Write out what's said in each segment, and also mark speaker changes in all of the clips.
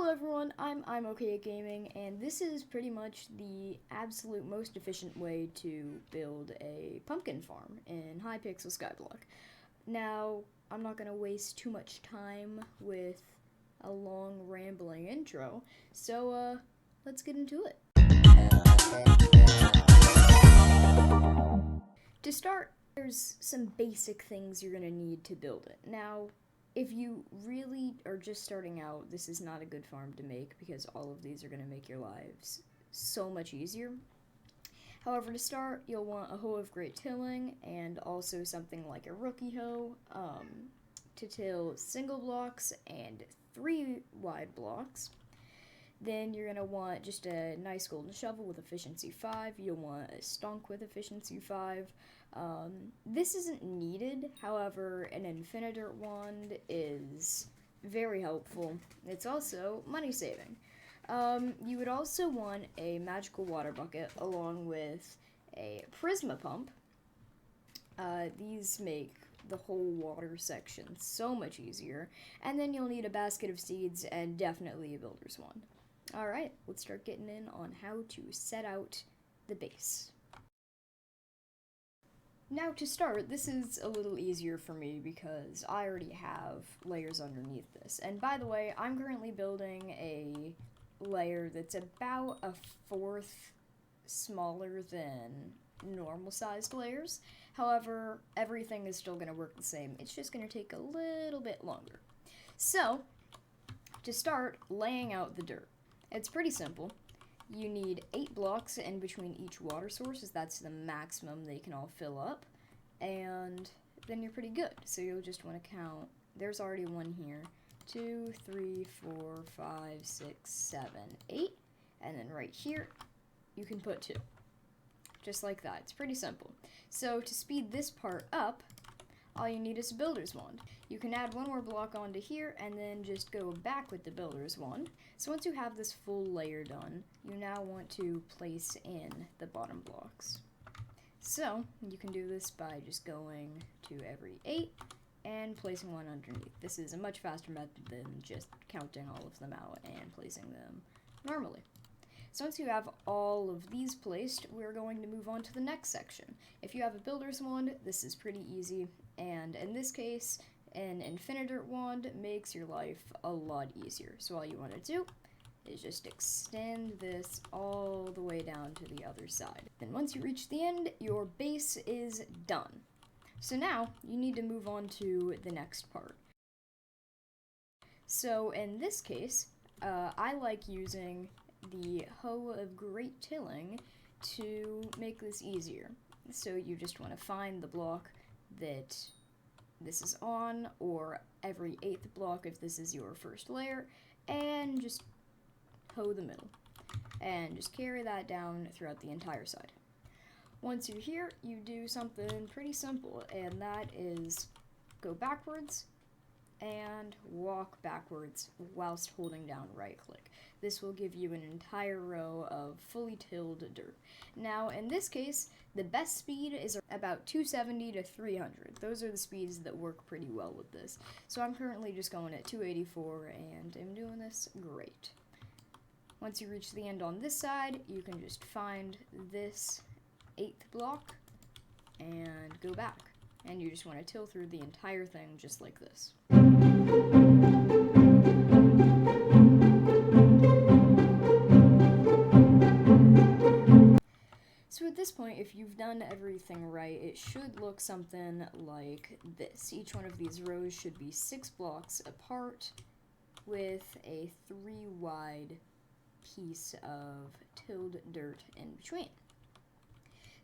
Speaker 1: Hello everyone, I'm okay at gaming, and this is pretty much the absolute most efficient way to build a pumpkin farm in Hypixel Skyblock. Now, I'm not going to waste too much time with a long rambling intro, so let's get into it. To start, there's some basic things you're going to need to build it. Now, if you really are just starting out, this is not a good farm to make because all of these are going to make your lives so much easier. However, to start, you'll want a hoe of great tilling and also something like a rookie hoe to till single blocks and 3 wide blocks. Then you're going to want just a nice golden shovel with efficiency 5. You'll want a stonk with efficiency 5. This isn't needed, however, an infinitor wand is very helpful. It's also money saving. You would also want a magical water bucket along with a prisma pump. These make the whole water section so much easier. And then you'll need a basket of seeds and definitely a builder's wand. Alright, let's start getting in on how to set out the base. Now to start, this is a little easier for me because I already have layers underneath this. And by the way, I'm currently building a layer that's about a fourth smaller than normal sized layers. However, everything is still going to work the same. It's just going to take a little bit longer. So, to start laying out the dirt. It's pretty simple. You need 8 blocks in between each water source, as that's the maximum they can all fill up, and then you're pretty good. So you'll just want to count, there's already one here, 2, 3, 4, 5, 6, 7, 8, and then right here, you can put 2. Just like that. It's pretty simple. So to speed this part up, all you need is a builder's wand. You can add 1 more block onto here and then just go back with the builder's wand. So once you have this full layer done, you now want to place in the bottom blocks. So you can do this by just going to every 8 and placing one underneath. This is a much faster method than just counting all of them out and placing them normally. So once you have all of these placed, we're going to move on to the next section. If you have a builder's wand, this is pretty easy, and in this case, an infinitor wand makes your life a lot easier. So all you want to do is just extend this all the way down to the other side. Then once you reach the end, your base is done. So now, you need to move on to the next part. So in this case, I like using the hoe of great tilling to make this easier. So you just want to find the block that this is on, or every 8th block if this is your first layer, and just hoe the middle. And just carry that down throughout the entire side. Once you're here, you do something pretty simple, and that is go backwards and walk backwards whilst holding down right click. This will give you an entire row of fully tilled dirt. Now in this case, the best speed is about 270 to 300. Those are the speeds that work pretty well with this. So I'm currently just going at 284 and I'm doing this great. Once you reach the end on this side, you can just find this 8th block and go back. And you just want to till through the entire thing just like this. So at this point, if you've done everything right, it should look something like this. Each one of these rows should be 6 blocks apart with a 3 wide piece of tilled dirt in between.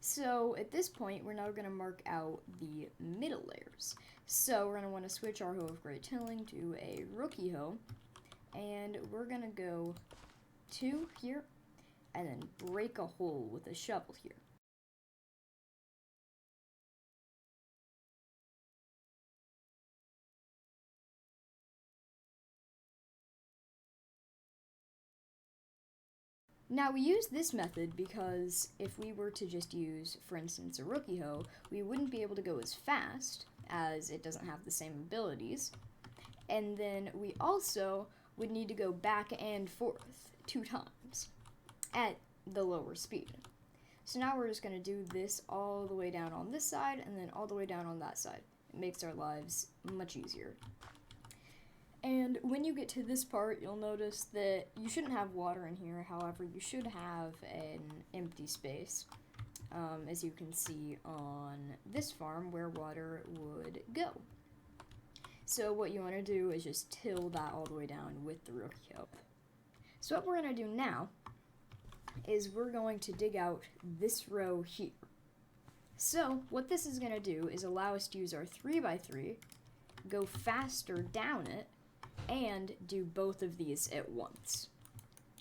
Speaker 1: So at this point, we're now going to mark out the middle layers. So we're going to want to switch our hoe of great tilling to a rookie hoe, and we're going to go 2 here, and then break a hole with a shovel here. Now we use this method because if we were to just use, for instance, a rookie hoe, we wouldn't be able to go as fast as it doesn't have the same abilities. And then we also would need to go back and forth 2 times at the lower speed. So now we're just going to do this all the way down on this side and then all the way down on that side. It makes our lives much easier. And when you get to this part, you'll notice that you shouldn't have water in here. However, you should have an empty space, as you can see on this farm where water would go. So what you want to do is just till that all the way down with the rookie hoe. So what we're going to do now is we're going to dig out this row here. So what this is going to do is allow us to use our 3x3, go faster down it, and do both of these at once.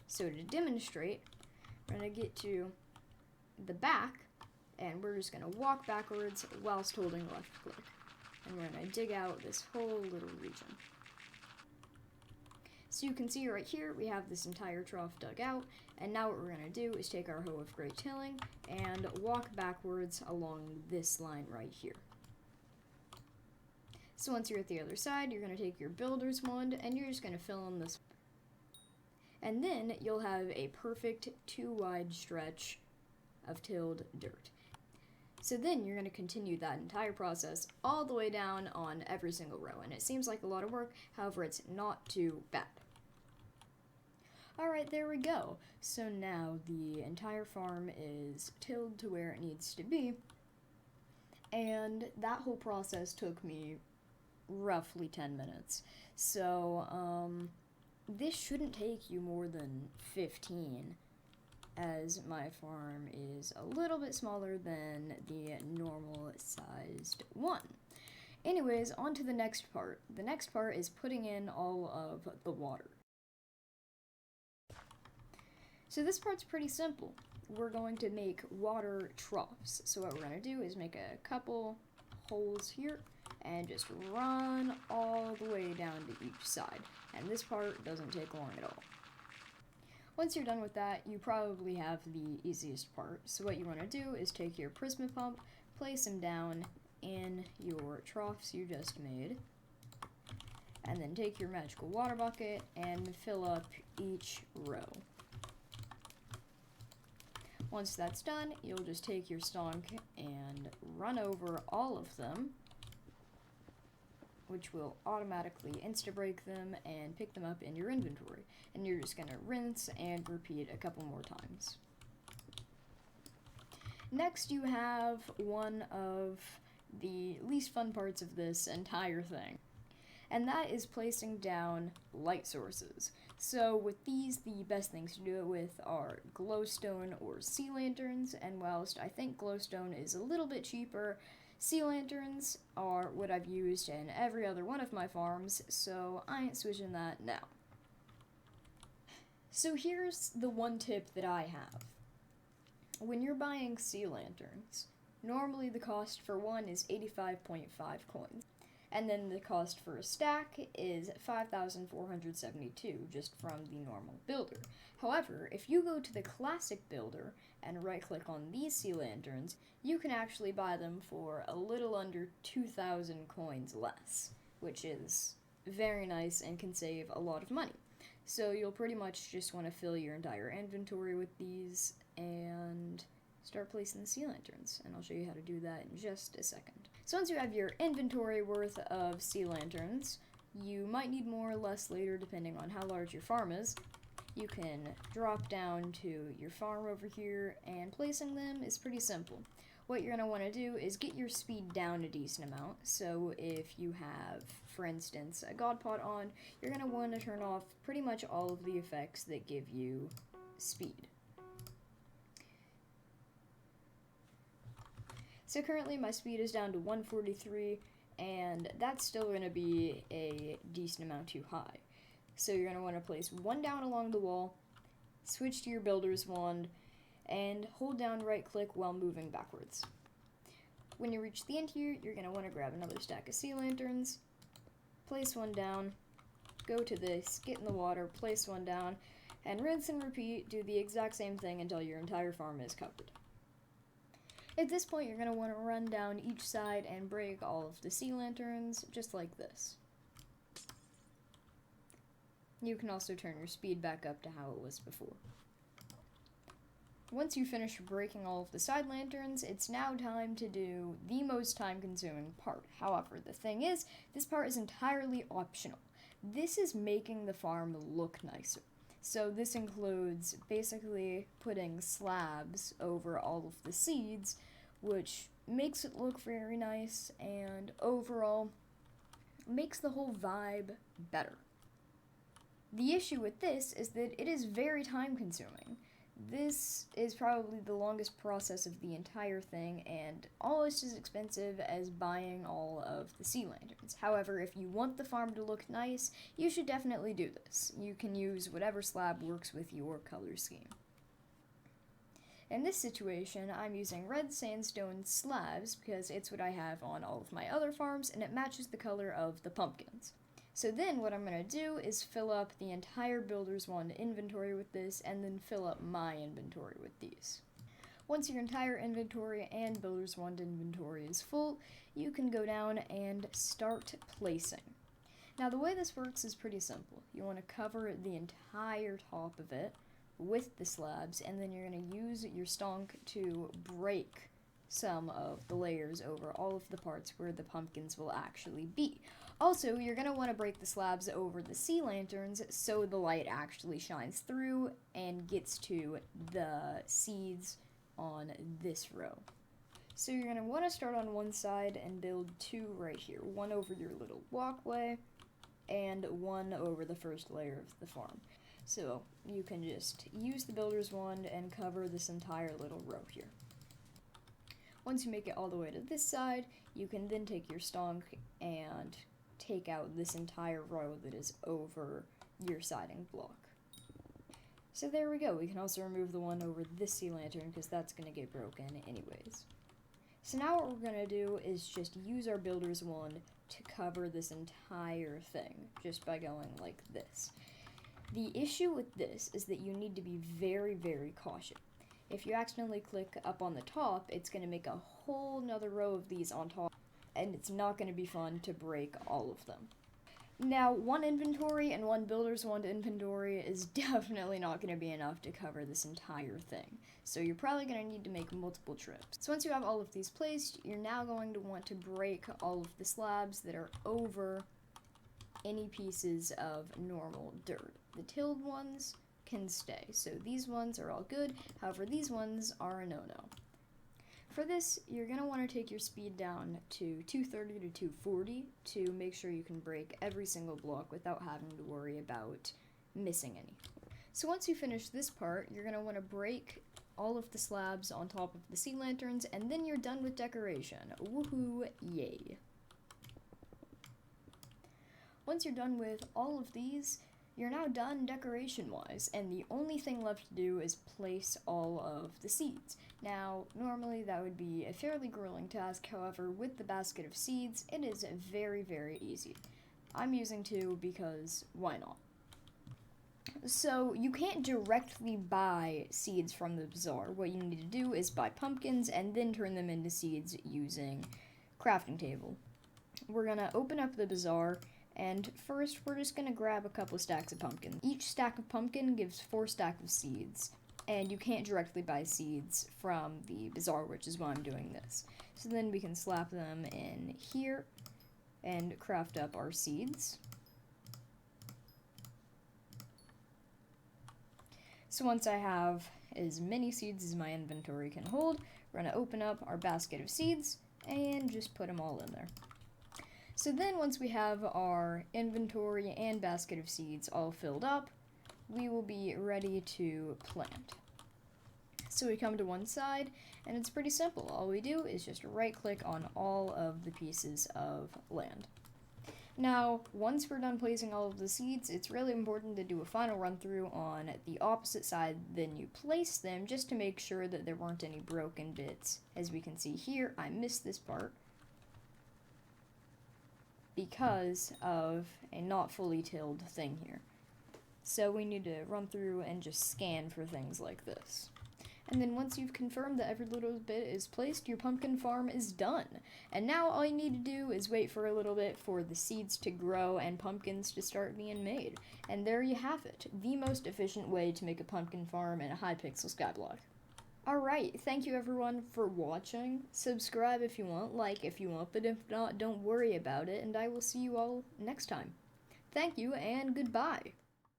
Speaker 1: So to demonstrate, we're going to get to the back, and we're just going to walk backwards whilst holding left click. And we're going to dig out this whole little region. So you can see right here, we have this entire trough dug out, and now what we're going to do is take our hoe of great tilling and walk backwards along this line right here. So once you're at the other side, you're going to take your builder's wand, and you're just going to fill in this. And then you'll have a perfect 2-wide stretch of tilled dirt. So then you're going to continue that entire process all the way down on every single row, and it seems like a lot of work, however it's not too bad. Alright, there we go. So now the entire farm is tilled to where it needs to be, and that whole process took me roughly 10 minutes. So, this shouldn't take you more than 15, as my farm is a little bit smaller than the normal sized one. Anyways, on to the next part. The next part is putting in all of the water. So this part's pretty simple. We're going to make water troughs. So what we're going to do is make a couple holes here and just run all the way down to each side. And this part doesn't take long at all. Once you're done with that, you probably have the easiest part. So what you want to do is take your Prisma pump, place them down in your troughs you just made, and then take your magical water bucket and fill up each row. Once that's done, you'll just take your stonk and run over all of them, which will automatically insta-break them and pick them up in your inventory. And you're just going to rinse and repeat a couple more times. Next, you have one of the least fun parts of this entire thing, and that is placing down light sources. So with these, the best things to do it with are glowstone or sea lanterns, and whilst I think glowstone is a little bit cheaper, sea lanterns are what I've used in every other one of my farms, so I ain't switching that now. So here's the one tip that I have. When you're buying sea lanterns, normally the cost for one is 85.5 coins, and then the cost for a stack is 5,472 just from the normal builder. However, if you go to the classic builder and right-click on these sea lanterns, you can actually buy them for a little under 2,000 coins less, which is very nice and can save a lot of money. So you'll pretty much just want to fill your entire inventory with these and start placing the sea lanterns, and I'll show you how to do that in just a second. So once you have your inventory worth of sea lanterns, you might need more or less later depending on how large your farm is. You can drop down to your farm over here, and placing them is pretty simple. What you're going to want to do is get your speed down a decent amount. So if you have, for instance, a god pot on, you're going to want to turn off pretty much all of the effects that give you speed. So currently my speed is down to 143, and that's still going to be a decent amount too high. So you're going to want to place one down along the wall, switch to your builder's wand, and hold down right click while moving backwards. When you reach the end here, you're going to want to grab another stack of sea lanterns, place one down, go to this, get in the water, place one down, and rinse and repeat, do the exact same thing until your entire farm is covered. At this point, you're going to want to run down each side and break all of the sea lanterns, just like this. You can also turn your speed back up to how it was before. Once you finish breaking all of the side lanterns, it's now time to do the most time-consuming part. However, the thing is, this part is entirely optional. This is making the farm look nicer. So this includes basically putting slabs over all of the seeds, which makes it look very nice and overall makes the whole vibe better. The issue with this is that it is very time-consuming. This is probably the longest process of the entire thing and almost as expensive as buying all of the sea lanterns. However, if you want the farm to look nice, you should definitely do this. You can use whatever slab works with your color scheme. In this situation, I'm using red sandstone slabs because it's what I have on all of my other farms and it matches the color of the pumpkins. So then what I'm going to do is fill up the entire Builder's Wand inventory with this, and then fill up my inventory with these. Once your entire inventory and Builder's Wand inventory is full, you can go down and start placing. Now the way this works is pretty simple. You want to cover the entire top of it with the slabs, and then you're going to use your stonk to break some of the layers over all of the parts where the pumpkins will actually be. Also, you're going to want to break the slabs over the sea lanterns so the light actually shines through and gets to the seeds on this row. So you're going to want to start on one side and build two right here. One over your little walkway and one over the first layer of the farm. So you can just use the Builder's Wand and cover this entire little row here. Once you make it all the way to this side, you can then take your stonk and take out this entire row that is over your siding block. So there we go. We can also remove the one over this sea lantern because that's going to get broken anyways. So now what we're going to do is just use our Builder's Wand to cover this entire thing just by going like this. The issue with this is that you need to be very, very cautious. If you accidentally click up on the top, it's going to make a whole nother row of these on top, and it's not going to be fun to break all of them. Now, one inventory and one Builder's Wand inventory is definitely not going to be enough to cover this entire thing, so you're probably going to need to make multiple trips. So once you have all of these placed, you're now going to want to break all of the slabs that are over any pieces of normal dirt. The tilled ones can stay, so these ones are all good, however these ones are a no-no. For this, you're going to want to take your speed down to 230 to 240 to make sure you can break every single block without having to worry about missing any. So once you finish this part, you're going to want to break all of the slabs on top of the sea lanterns, and then you're done with decoration. Woohoo, yay. Once you're done with all of these, you're now done decoration-wise, and the only thing left to do is place all of the seeds. Now, normally that would be a fairly grueling task, however, with the basket of seeds, it is very, very easy. I'm using 2 because why not? So, you can't directly buy seeds from the bazaar. What you need to do is buy pumpkins and then turn them into seeds using crafting table. We're gonna open up the bazaar, and first we're just gonna grab a couple stacks of pumpkin. Each stack of pumpkin gives 4 stacks of seeds, and you can't directly buy seeds from the bazaar, which is why I'm doing this. So then we can slap them in here and craft up our seeds. So once I have as many seeds as my inventory can hold, we're going to open up our basket of seeds and just put them all in there. So then once we have our inventory and basket of seeds all filled up, we will be ready to plant. So we come to one side, and it's pretty simple. All we do is just right-click on all of the pieces of land. Now, once we're done placing all of the seeds, it's really important to do a final run-through on the opposite side than you place them, just to make sure that there weren't any broken bits. As we can see here, I missed this part because of a not fully tilled thing here. So we need to run through and just scan for things like this. And then once you've confirmed that every little bit is placed, your pumpkin farm is done. And now all you need to do is wait for a little bit for the seeds to grow and pumpkins to start being made. And there you have it, the most efficient way to make a pumpkin farm in a Hypixel Skyblock. Alright, thank you everyone for watching. Subscribe if you want, like if you want, but if not, don't worry about it, and I will see you all next time. Thank you, and goodbye.